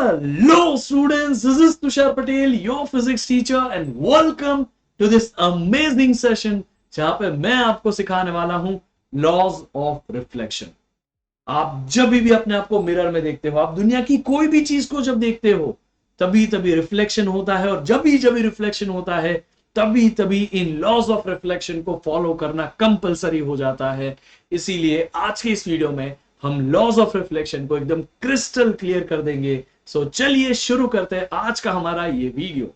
Hello students, this is Tushar Patel, your physics teacher and welcome to this amazing session जहां पे मैं आपको सिखाने वाला हूं लॉज ऑफ रिफ्लेक्शन। आप जब भी अपने आप को मिरर में देखते हो, आप दुनिया की कोई भी चीज को जब देखते हो तभी तभी रिफ्लेक्शन होता है, और जब भी रिफ्लेक्शन होता है तभी तभी इन लॉज ऑफ रिफ्लेक्शन को फॉलो करना कंपलसरी हो जाता है। इसीलिए आज के इस वीडियो में हम लॉज ऑफ रिफ्लेक्शन को एकदम क्रिस्टल क्लियर कर देंगे। सो चलिए शुरू करते हैं आज का हमारा ये video.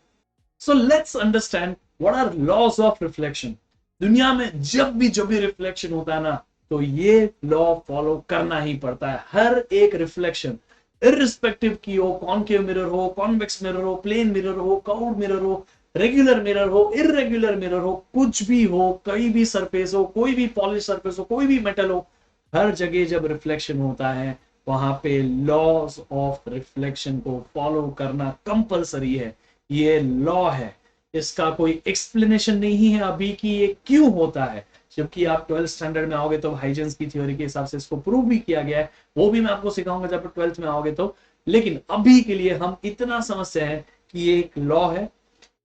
So let's understand what are laws of reflection. दुनिया में जब भी रिफ्लेक्शन होता है ना, तो ये लॉ फॉलो करना ही पड़ता है। हर एक रिफ्लेक्शन इररिस्पेक्टिव की हो, कॉनकेव मिरर हो, कॉन्वेक्स मिरर हो, प्लेन मिरर हो, कर्व्ड मिरर हो, रेगुलर मिरर हो, इररेगुलर मिरर हो, कुछ भी हो, कोई भी सरफेस हो, कोई भी पॉलिश सरफेस हो, कोई भी मेटल हो, हर जगह जब रिफ्लेक्शन होता है वहां पे लॉज ऑफ रिफ्लेक्शन को फॉलो करना कंपलसरी है। ये लॉ है, इसका कोई एक्सप्लेनेशन नहीं है अभी कि ये क्यों होता है, जबकि आप 12th स्टैंडर्ड में आओगे तो हाइजेंस की थ्योरी के हिसाब से इसको प्रूव भी किया गया है। वो भी मैं आपको सिखाऊंगा जब 12th में आओगे तो। लेकिन अभी के लिए हम इतना समझते हैं कि ये एक लॉ है,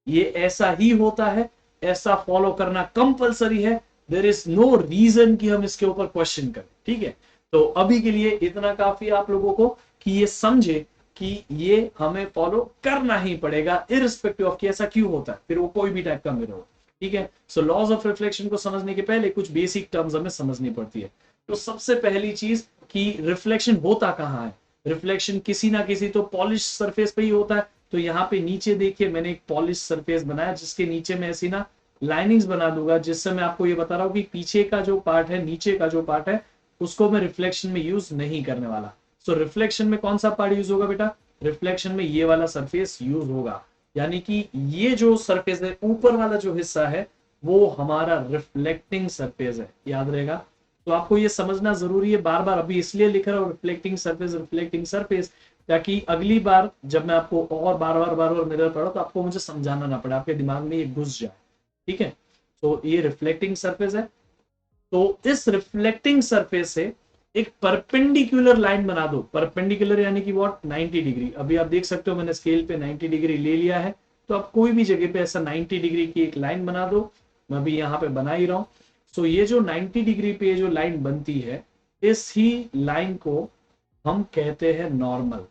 ये ऐसा ही होता है, ऐसा फॉलो करना कंपलसरी है। देयर इज नो रीजन कि हम इसके ऊपर क्वेश्चन करें, ठीक है। तो अभी के लिए इतना काफी आप लोगों को कि ये समझे कि ये हमें फॉलो करना ही पड़ेगा इररिस्पेक्टिव ऑफ कि ऐसा क्यों होता है, फिर वो कोई भी टाइप का मिरर हो, ठीक है। सो लॉज ऑफ रिफ्लेक्शन को समझने के पहले कुछ बेसिक टर्म्स हमें समझनी पड़ती है। तो सबसे पहली चीज कि रिफ्लेक्शन होता कहाँ है। रिफ्लेक्शन किसी ना किसी तो पॉलिश सरफेस पे ही होता है। तो यहाँ पे नीचे देखिए, मैंने एक पॉलिश सरफेस बनाया जिसके नीचे में ऐसी ना लाइनिंग्स बना दूंगा, जिससे मैं आपको ये बता रहा हूँ कि पीछे का जो पार्ट है, नीचे का जो पार्ट है, उसको मैं रिफ्लेक्शन में यूज नहीं करने वाला। सो रिफ्लेक्शन में कौन सा पार्ट यूज होगा बेटा? रिफ्लेक्शन में ये वाला सरफेस यूज होगा, यानी कि ये जो सरफेस है, ऊपर वाला जो हिस्सा है, वो हमारा रिफ्लेक्टिंग सरफेस है, याद रहेगा। तो आपको ये समझना जरूरी है, बार बार अभी इसलिए लिख रहा हूँ रिफ्लेक्टिंग सरफेस, ताकि अगली बार जब मैं आपको और बार बार मिरर पढ़ो तो आपको मुझे समझाना ना पड़े, आपके दिमाग में ये घुस जाए, ठीक है। तो ये रिफ्लेक्टिंग सरफेस है। तो इस रिफ्लेक्टिंग सरफेस से एक परपेंडिकुलर लाइन बना दो। परपेंडिकुलर यानी कि व्हाट? 90 डिग्री। अभी आप देख सकते हो मैंने स्केल पे 90 डिग्री ले लिया है। तो आप कोई भी जगह पे ऐसा 90 डिग्री की एक लाइन बना दो। मैं अभी यहाँ पे बना ही रहा हूं। सो ये जो 90 डिग्री पे जो लाइन बनती है, इस ही लाइन को हम कहते हैं नॉर्मल।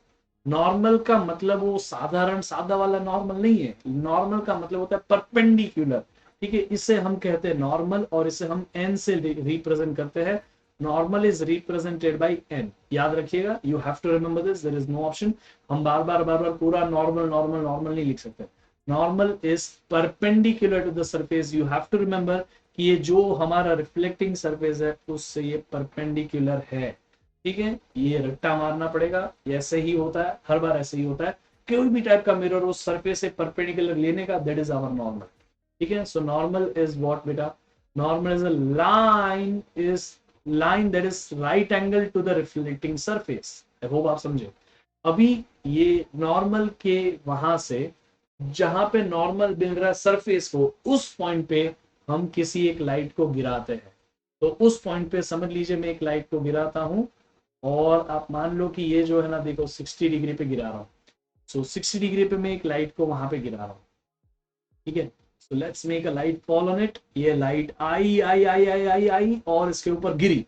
नॉर्मल का मतलब वो साधारण सादा वाला नॉर्मल नहीं है। नॉर्मल का मतलब होता है परपेंडिकुलर, ठीक है। इसे हम कहते हैं नॉर्मल, और इसे हम एन से रिप्रेजेंट करते हैं। Normal is represented by N, याद रखिएगा, you have to remember this, there is no option. हम बार बार पूरा नॉर्मल नॉर्मल नॉर्मल नहीं लिख सकते। Normal is perpendicular to the surface. You have to remember कि ये जो हमारा रिफ्लेक्टिंग सरफेस है उससे ये परपेंडिकुलर है, ठीक है। ये रट्टा मारना पड़ेगा, ऐसे ही होता है, हर बार ऐसे ही होता है। कोई भी टाइप का मिरर उस सरफेस से परपेंडिकुलर लेने का, दैट इज आवर नॉर्मल, ठीक है। सो नॉर्मल इज व्हाट बेटा? Normal is a line that is right angle to the reflecting surface. I hope आप समझे। अभी ये नॉर्मल के वहां से जहां पे नॉर्मल मिल रहा है सरफेस को, उस पॉइंट पे हम किसी एक लाइट को गिराते हैं। तो उस पॉइंट पे समझ लीजिए मैं एक लाइट को गिराता हूं, और आप मान लो कि ये जो है ना, देखो 60 डिग्री पे गिरा रहा हूं। सो 60 डिग्री पे मैं एक लाइट को वहां पे गिरा रहा हूं, ठीक है। So let's make a light fall on it. ये लाइट आई आई आई आई आई आई और इसके ऊपर गिरी।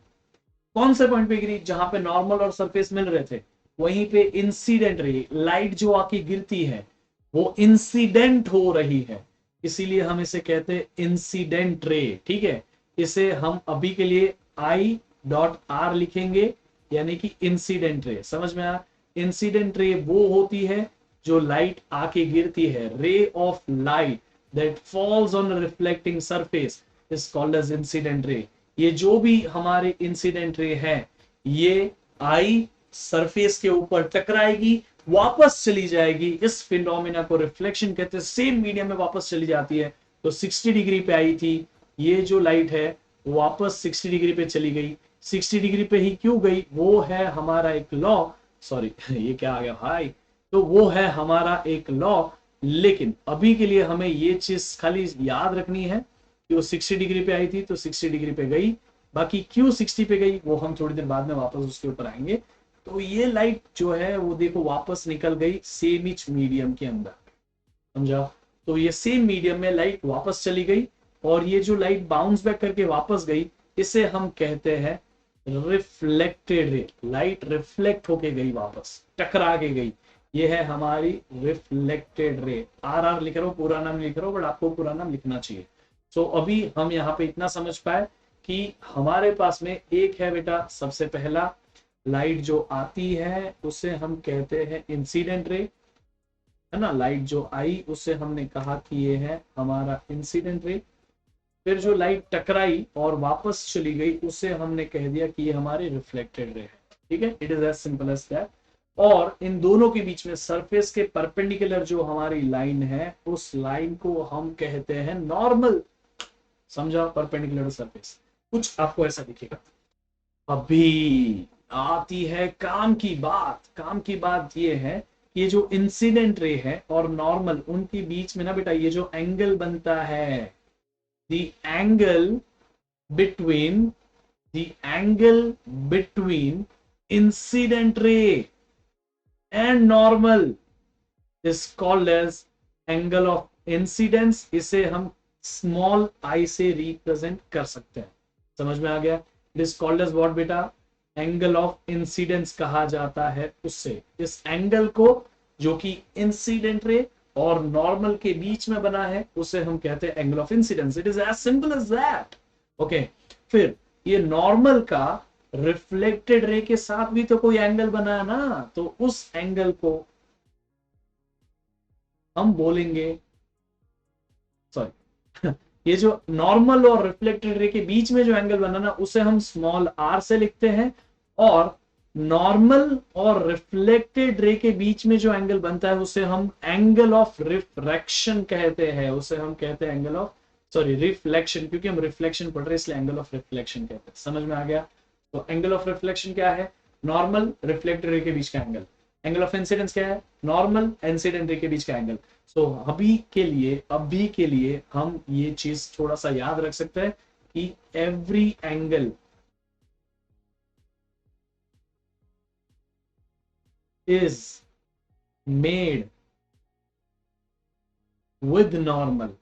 कौन से पॉइंट पे गिरी? जहां पे नॉर्मल और सरफेस मिल रहे थे, वहीं पे इंसिडेंट रही लाइट। जो आके गिरती है वो इंसिडेंट हो रही है, इसीलिए हम इसे कहते हैं इंसिडेंट रे, ठीक है। इसे हम अभी के लिए आई डॉट आर लिखेंगे, यानी कि इंसिडेंट रे। समझ में आया? इंसिडेंट रे वो होती है जो लाइट आके गिरती है। Ray of light that falls on reflecting surface is called as incident ray. ये जो भी हमारे इंसिडेंट रे है, ये आई सरफेस के ऊपर टकराएगी, वापस चली जाएगी। इस फिनोमिना को रिफ्लेक्शन कहते हैं। सेम मीडियम में वापस चली जाती है। तो 60 डिग्री पे आई थी, ये जो लाइट है वापस 60 डिग्री पे चली गई। 60 डिग्री पे ही क्यों गई? वो है हमारा एक लॉ। सॉरी ये क्या आ गया भाई? तो वो है हमारा एक लॉ। लेकिन अभी के लिए हमें ये चीज खाली याद रखनी है कि वो 60 डिग्री पे आई थी तो 60 डिग्री पे गई। बाकी क्यों 60 पे गई वो हम थोड़ी देर बाद में वापस उसके ऊपर आएंगे। तो ये लाइट जो है वो देखो वापस निकल गई सेम इच मीडियम के अंदर, समझा। तो ये सेम मीडियम में लाइट वापस चली गई, और ये जो लाइट बाउंस बैक करके वापस गई, इसे हम कहते हैं रिफ्लेक्टेड रे। लाइट रिफ्लेक्ट होके गई, वापस टकरा के गई, ये है हमारी रिफ्लेक्टेड रे। आर लिख रहा हूं, पूरा नाम लिख रहा हूं, बट आपको पूरा नाम लिखना चाहिए। सो अभी हम यहाँ पे इतना समझ पाए कि हमारे पास में एक है बेटा, सबसे पहला लाइट जो आती है उसे हम कहते हैं इंसिडेंट रे, है ना। लाइट जो आई उसे हमने कहा कि ये है हमारा इंसिडेंट रे। फिर जो लाइट टकराई और वापस चली गई, उसे हमने कह दिया कि ये हमारी रिफ्लेक्टेड रे है, ठीक है। It is as simple as that. और इन दोनों के बीच में सरफेस के परपेंडिकुलर जो हमारी लाइन है, उस लाइन को हम कहते हैं नॉर्मल, समझा। परपेंडिकुलर सरफेस कुछ आपको ऐसा दिखेगा। अभी आती है काम की बात। काम की बात ये है, ये जो इंसिडेंट रे है और नॉर्मल, उनके बीच में ना बेटा ये जो एंगल बनता है, the angle between incident ray and normal is called as angle of incidence। इसे हम स्मॉल आई से रिप्रेजेंट कर सकते हैं, समझ में आ गया। It is called as what बेटा, एंगल ऑफ इंसिडेंस कहा जाता है उससे। इस एंगल को जो कि इंसिडेंट रे और नॉर्मल के बीच में बना है, उसे हम कहते हैं angle of incidence. It is as simple as that, okay. फिर ये नॉर्मल का रिफ्लेक्टेड रे के साथ भी तो कोई एंगल बना है ना, तो उस एंगल को हम बोलेंगे, सॉरी ये जो नॉर्मल और रिफ्लेक्टेड रे के बीच में जो एंगल बना ना, उसे हम स्मॉल आर से लिखते हैं। और नॉर्मल और रिफ्लेक्टेड रे के बीच में जो एंगल बनता है, उसे हम एंगल ऑफ रिफ्रैक्शन कहते हैं। उसे हम कहते हैं एंगल ऑफ, सॉरी रिफ्लेक्शन, क्योंकि हम रिफ्लेक्शन पढ़ रहे हैं इसलिए एंगल ऑफ रिफ्लेक्शन कहते हैं। समझ में आ गया। तो एंगल ऑफ रिफ्लेक्शन क्या है, नॉर्मल रिफ्लेक्टेड रे के बीच का एंगल। एंगल ऑफ इंसिडेंस क्या है, नॉर्मल इंसिडेंट रे के बीच का एंगल। सो अभी के लिए हम ये चीज थोड़ा सा याद रख सकते हैं कि every angle is made with normal।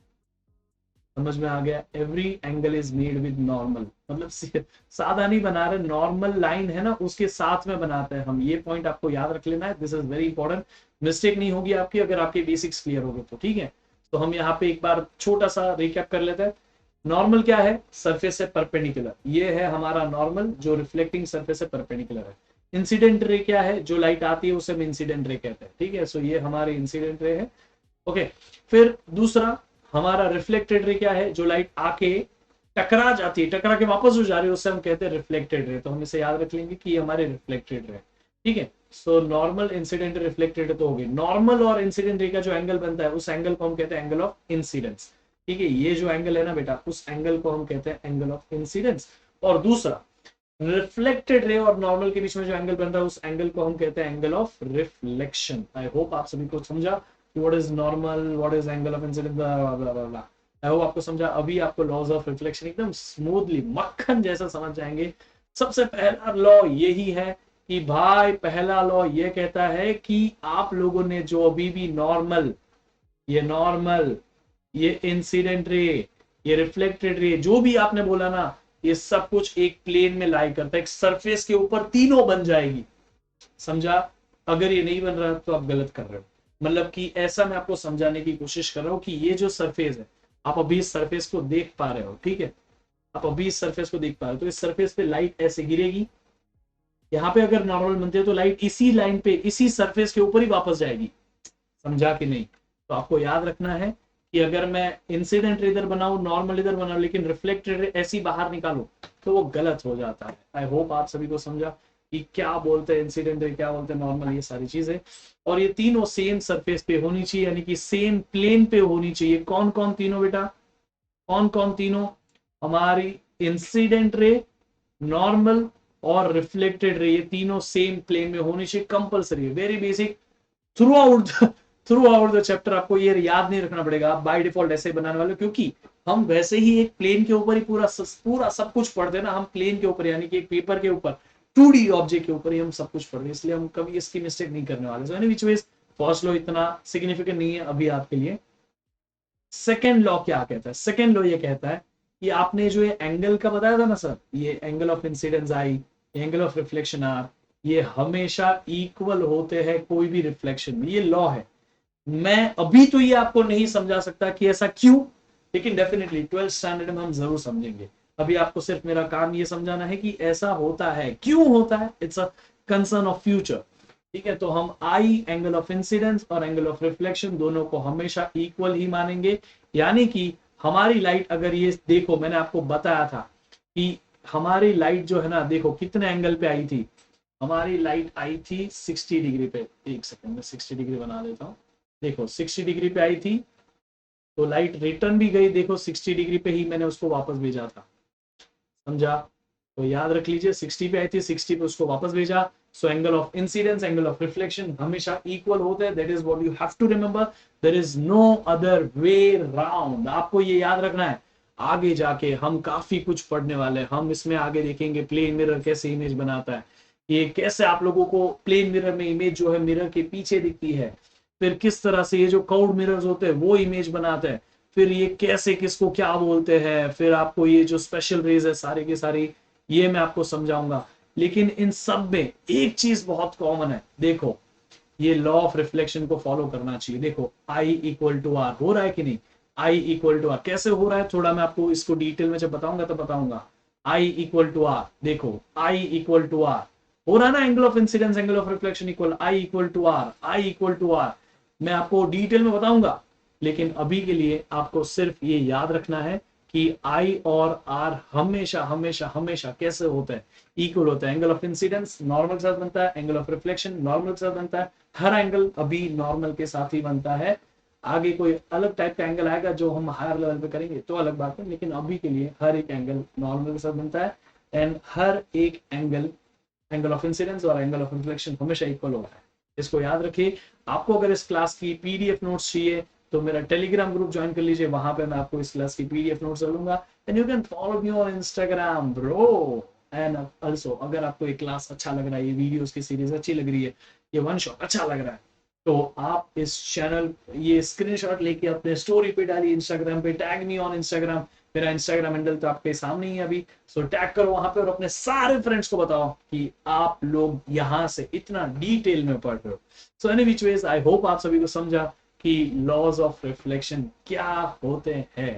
समझ में आ गया। Every angle is made with normal, मतलब सादा नहीं बना रहे, नॉर्मल लाइन है ना उसके साथ में बनाते हैं हम। ये पॉइंट आपको याद रख लेना है, this is very important. Mistake नहीं होगी आपकी अगर आपके बेसिक्स क्लियर हो गए तो, ठीक है। तो हम यहाँ पे एक बार छोटा सा रिकैप कर लेते हैं। नॉर्मल क्या है, सरफेस से परपेंडिकुलर, ये है हमारा नॉर्मल जो रिफ्लेक्टिंग सरफेस से परपेंडिकुलर है। इंसिडेंट रे क्या है, जो लाइट आती है उसे हम इंसिडेंट रे कहते हैं, ठीक है। सो ये हमारे इंसिडेंट रे है, ओके। फिर दूसरा हमारा रिफ्लेक्टेड रे क्या है, जो लाइट आके टकरा जाती है, टकरा के वापस हो जा रही है, उससे हम कहते हैं रिफ्लेक्टेड रे। तो हम इसे याद रख लेंगे कि ये हमारे रिफ्लेक्टेड रे, ठीक है। सो नॉर्मल, इंसिडेंट, रिफ्लेक्टेड तो हो गई। नॉर्मल और इंसिडेंट रे का जो एंगल बनता है, उस एंगल को हम कहते हैं एंगल ऑफ इंसिडेंस, ठीक है। ये जो एंगल है ना बेटा, उस एंगल को हम कहते हैं एंगल ऑफ इंसिडेंस। और दूसरा रिफ्लेक्टेड रे और नॉर्मल के बीच में जो एंगल बन रहा है, उस एंगल को हम कहते हैं angle of reflection. I hope आप सभी को समझा what is normal, what is angle of incidence, I hope आपको समझा। अभी आपको लॉज ऑफ रिफ्लेक्शन एकदम स्मूथली मक्खन जैसा समझ जाएंगे। सबसे पहला लॉ यही है कि भाई, पहला लॉ ये कहता है कि आप लोगों ने जो अभी भी नॉर्मल, ये इंसिडेंट रे, ये रिफ्लेक्टेड रे, जो भी आपने बोला ना, ये सब कुछ एक प्लेन में लाई करता है, एक सरफेस के ऊपर तीनों बन जाएगी, समझा। अगर ये नहीं बन रहा तो आप गलत कर रहे हो। मतलब कि ऐसा मैं आपको समझाने की कोशिश कर रहा हूं कि ये जो सरफेस है, आप अभी इस सरफेस को देख पा रहे हो, ठीक है। आप अभी इस सरफेस को देख पा रहे हो, तो इस सरफेस पे लाइट ऐसे गिरेगी। यहाँ पे अगर नॉर्मल बनते हैं तो लाइट इसी लाइन पे, इसी सरफेस के ऊपर ही वापस जाएगी, समझा कि नहीं। तो आपको याद रखना है कि अगर मैं इंसिडेंट रे इधर बनाऊं, नॉर्मल इधर बनाऊं, लेकिन रिफ्लेक्टेड रे ऐसी बाहर निकालू, तो वो गलत हो जाता है। आई होप आप सभी को समझा कि क्या बोलते हैं इंसिडेंट रे, क्या बोलते हैं नॉर्मल, ये सारी चीजें। और ये तीनों सेम सरफेस पे होनी चाहिए, यानी कि सेम प्लेन पे होनी चाहिए। कौन कौन तीनों बेटा, कौन कौन तीनों, हमारी इंसिडेंट रे, नॉर्मल और रिफ्लेक्टेड रे, ये तीनों सेम प्लेन में होनी चाहिए, compulsory, very basic. Through out the chapter आपको ये याद नहीं रखना पड़ेगा, आप बाय डिफॉल्ट ऐसे बनाने वाले, क्योंकि हम वैसे ही एक प्लेन के ऊपर ही पूरा सब कुछ पढ़ते हैं ना, हम प्लेन के ऊपर, यानी कि एक पेपर के ऊपर 2D ऑब्जेक्ट के ऊपर ही हम सब कुछ पढ़ रहे हैं, इसलिए हम कभी इसकी मिस्टेक नहीं करने वाले। So any which ways first law इतना सिग्निफिकेंट नहीं है अभी आपके लिए। सेकेंड लॉ क्या कहता है? सेकेंड लॉ ये कहता है कि आपने जो ये एंगल का बताया था ना सर, ये angle of incidence I, angle of reflection R, ये हमेशा इक्वल होते हैं कोई भी रिफ्लेक्शन में, ये लॉ है। मैं अभी तो ये आपको नहीं समझा सकता कि ऐसा क्यों, लेकिन डेफिनेटली 12th स्टैंडर्ड में हम जरूर समझेंगे। अभी आपको सिर्फ मेरा काम ये समझाना है कि ऐसा होता है, क्यों होता है, it's a concern of future. ठीक है, तो हम आई, एंगल ऑफ इंसिडेंस और एंगल ऑफ रिफ्लेक्शन दोनों को हमेशा इक्वल ही मानेंगे। यानी कि हमारी लाइट, अगर ये देखो मैंने आपको बताया था कि हमारी लाइट जो है ना, देखो कितने एंगल पे आई थी, हमारी लाइट आई थी 60 डिग्री पे। एक सेकंड में 60 डिग्री बना देता हूँ। देखो 60 डिग्री पे आई थी, तो लाइट रिटर्न भी गई, देखो 60 डिग्री पे ही मैंने उसको वापस भेजा था, समझा? तो याद रख लीजिए 60 पे आई थी, 60 पे उसको वापस भेजा। So angle of incidence, angle of reflection हमेशा इक्वल होते हैं। That is what you have to remember, there is no other way round. आपको ये याद रखना है। आगे जाके हम काफी कुछ पढ़ने वाले हैं, हम इसमें आगे देखेंगे प्लेन मिरर कैसे इमेज बनाता है, ये कैसे आप लोगों को प्लेन मिरर में इमेज जो है मिरर के पीछे दिखती है, फिर किस तरह से ये जो कर्व्ड मिरर्स होते हैं वो इमेज बनाते हैं, फिर ये कैसे किसको क्या बोलते हैं, फिर आपको ये जो स्पेशल रेज है सारे के सारी ये मैं आपको समझाऊंगा। लेकिन इन सब में एक चीज बहुत कॉमन है, देखो ये लॉ ऑफ रिफ्लेक्शन को फॉलो करना चाहिए। देखो आई इक्वल टू आर हो रहा है कि नहीं, आई इक्वल टू आर कैसे हो रहा है, थोड़ा मैं आपको इसको डिटेल में जब बताऊंगा तो बताऊंगा। आई इक्वल टू आर, देखो आई इक्वल टू आर हो रहा है ना, angle of incidence angle of reflection equal I equal to R, I equal to R. मैं आपको डिटेल में बताऊंगा, लेकिन अभी के लिए आपको सिर्फ ये याद रखना है कि आई और आर हमेशा हमेशा हमेशा कैसे होता है, इक्वल होता है। एंगल ऑफ इंसिडेंस नॉर्मल के साथ बनता है, एंगल ऑफ रिफ्लेक्शन नॉर्मल के साथ बनता है, हर एंगल अभी नॉर्मल के साथ ही बनता है। आगे कोई अलग टाइप का एंगल आएगा जो हम हायर लेवल पे करेंगे तो अलग बात है, लेकिन अभी के लिए हर एक एंगल नॉर्मल के साथ बनता है। एंड हर एक एंगल, एंगल ऑफ इंसिडेंस और एंगल ऑफ रिफ्लेक्शन हमेशा इक्वल होता है, इसको याद रखिए। आपको अगर इस क्लास की पीडीएफ नोट्स चाहिए तो मेरा टेलीग्राम ग्रुप ज्वाइन कर लीजिए, वहां पे मैं आपको इस क्लास की पीडीएफ नोट्स दूंगा। And you can follow me on Instagram bro. And also अगर आपको ये क्लास अच्छा लग रहा है, ये वीडियोस की सीरीज अच्छी लग रही है, ये वन शॉट अच्छा लग रहा है, तो आप इस चैनल ये स्क्रीनशॉट लेके अपने स्टोरी पे डालिए, इंस्टाग्राम पे टैग मी ऑन इंस्टाग्राम। मेरा इंस्टाग्राम हैंडल तो आपके सामने ही है अभी, सो टैग करो वहां पे और अपने सारे फ्रेंड्स को बताओ कि आप लोग यहाँ से इतना डिटेल में पढ़ रहे हो। So any which ways I hope आप सभी को समझा कि लॉज ऑफ रिफ्लेक्शन क्या होते हैं।